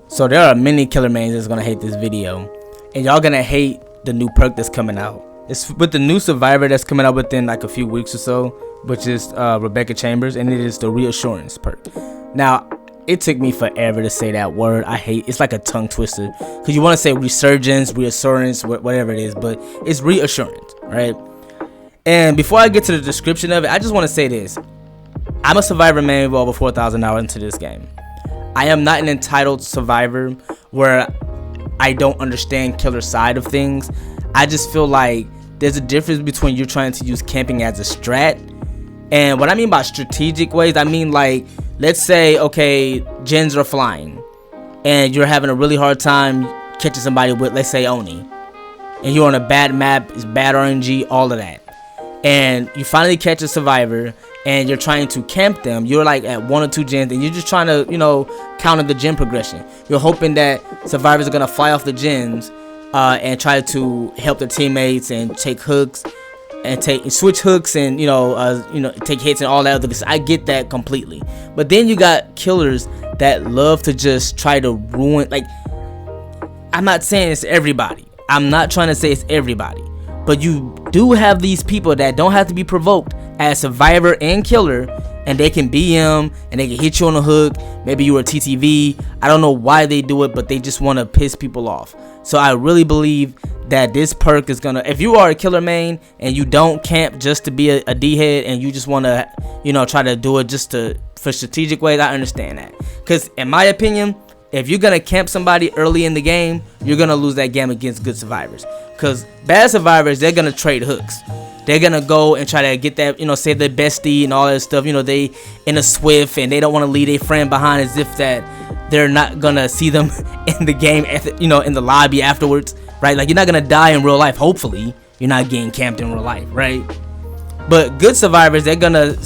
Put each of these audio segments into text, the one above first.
So there are many killer mains that's gonna hate this video, and y'all gonna hate the new perk that's coming out. It's with the new survivor that's coming out within like a few weeks or so, which is Rebecca Chambers, and it is the Reassurance perk. Now, it took me forever to say that word. I hate it's like a tongue twister because you want to say Resurgence, Reassurance, whatever it is, but it's Reassurance, right? And before I get to the description of it, I just want to say this. I'm a survivor main with over 4,000 hours into this game. I am not an entitled survivor where I don't understand killer side of things. I just feel like there's a difference between you trying to use camping as a strat, and what I mean by strategic ways, I mean like, let's say, okay, gens are flying, and you're having a really hard time catching somebody with, let's say, Oni, and you're on a bad map, it's bad RNG, all of that, and you finally catch a survivor, and you're trying to camp them. You're like at 1 or 2 gens, and you're just trying to, you know, counter the gen progression. You're hoping that survivors are gonna fly off the gens and try to help their teammates and take hooks and switch hooks and take hits and all that other. I get that completely, but then you got killers that love to just try to ruin. Like, I'm not saying it's everybody. I'm not trying to say it's everybody, but you do have these people that don't have to be provoked as survivor and killer, and they can BM and they can hit you on the hook. Maybe you were a TTV. I don't know why they do it, but they just want to piss people off. So I really believe that this perk is gonna, if you are a killer main and you don't camp just to be a D head and you just want to, try to do it just for strategic ways, I understand that. Because in my opinion, if you're gonna camp somebody early in the game, you're gonna lose that game against good survivors. Because bad survivors, they're gonna trade hooks. They're gonna go and try to get that, save their bestie and all that stuff. They in a swift and they don't want to leave their friend behind, as if that they're not gonna see them in the game, in the lobby afterwards, right? Like, you're not gonna die in real life. Hopefully, you're not getting camped in real life, right? But good survivors, they're gonna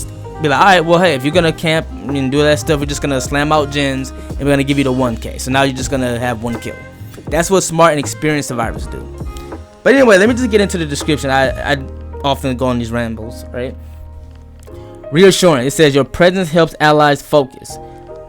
be like, all right, well, hey, if you're gonna camp and do that stuff, we're just gonna slam out gens and we're gonna give you the 1K. So now you're just gonna have 1 kill. That's what smart and experienced survivors do. But anyway, let me just get into the description. I often go on these rambles, right? Reassurance. It says your presence helps allies focus,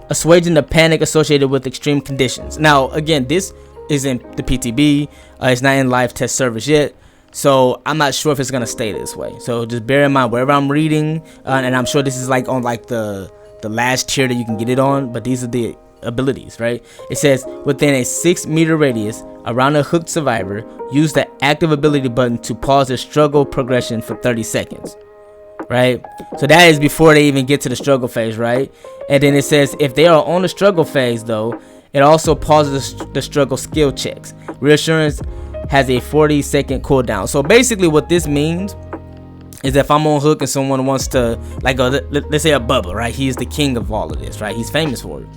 assuaging the panic associated with extreme conditions. Now, again, this isn't the PTB. It's not in live test service yet, so I'm not sure if it's gonna stay this way. So just bear in mind wherever I'm reading, and I'm sure this is like on like the last tier that you can get it on. But these are the abilities, right? It says within a 6-meter radius around a hooked survivor, use the active ability button to pause their struggle progression for 30 seconds, right? So that is before they even get to the struggle phase, right? And then it says if they are on the struggle phase though, it also pauses the struggle skill checks. Reassurance has a 40-second cooldown. So basically what this means is if I'm on hook and someone wants to, like, let's say a Bubba, right? He's the king of all of this, right? He's famous for it,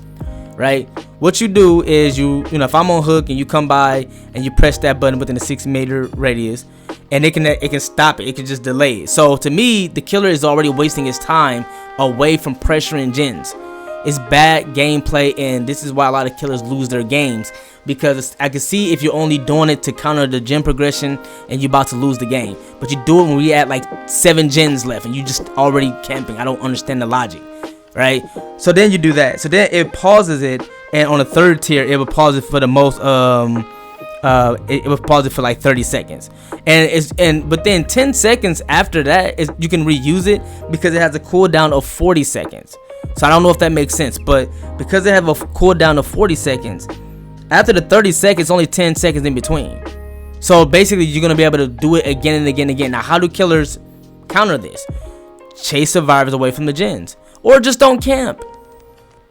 right? What you do is if I'm on hook and you come by and you press that button within a 6-meter radius, and it can stop it. It can just delay it. So to me, the killer is already wasting his time away from pressuring gens. It's bad gameplay, and this is why a lot of killers lose their games, because I can see if you're only doing it to counter the gen progression and you're about to lose the game, but you do it when we at like 7 gens left and you just already camping. I don't understand the logic, right? So then you do that. So then it pauses it, and on the 3rd tier, it will pause it for the most. It will pause it for like 30 seconds, but then 10 seconds after that is you can reuse it because it has a cooldown of 40 seconds. So I don't know if that makes sense, but because they have a cooldown of 40 seconds, after the 30 seconds, only 10 seconds in between. So basically, you're gonna be able to do it again and again and again. Now, how do killers counter this? Chase survivors away from the gens, or just don't camp.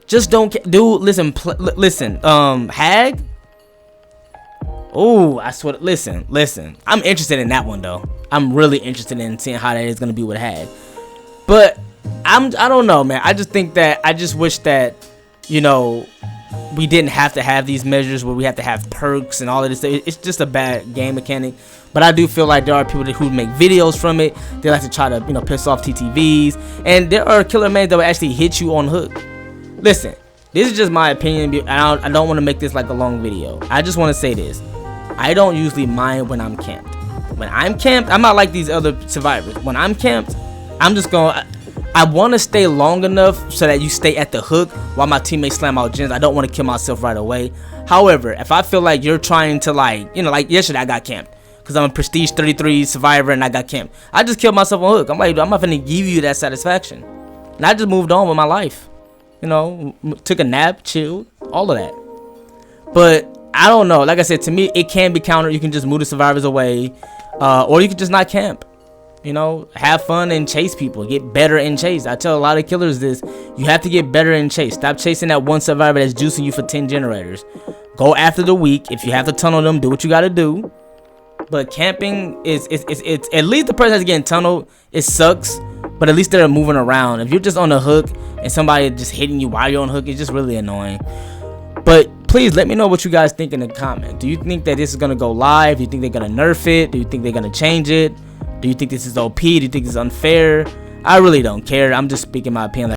Just don't dude. Listen. Hag. Oh, I swear. Listen. I'm interested in that one though. I'm really interested in seeing how that is gonna be with Hag. But I don't know, man. I just think that I just wish that we didn't have to have these measures where we have to have perks and all of this. It's just a bad game mechanic. But I do feel like there are people who make videos from it. They like to try to piss off TTVs, and there are killer mains that will actually hit you on hook. Listen, this is just my opinion. I don't want to make this like a long video. I just want to say this. I don't usually mind when I'm camped. When I'm camped, I'm not like these other survivors. When I'm camped, I'm just going. I want to stay long enough so that you stay at the hook while my teammates slam out gens. I don't want to kill myself right away. However, if I feel like you're trying to like yesterday I got camped because I'm a prestige 33 survivor and I got camped. I just killed myself on hook. I'm like, I'm not gonna give you that satisfaction. And I just moved on with my life. Took a nap, chilled, all of that. But I don't know. Like I said, to me, it can be countered. You can just move the survivors away, or you can just not camp. Have fun and chase people. Get better in chase. I tell a lot of killers this. You have to get better in chase. Stop chasing that one survivor that's juicing you for 10 generators. Go after the weak. If you have to tunnel them, do what you got to do. But camping is at least the person that's getting tunneled, it sucks. But at least they're moving around. If you're just on the hook and somebody just hitting you while you're on hook, it's just really annoying. But please let me know what you guys think in the comment. Do you think that this is going to go live? Do you think they're going to nerf it? Do you think they're going to change it? Do you think this is OP? Do you think this is unfair? I really don't care. I'm just speaking my opinion.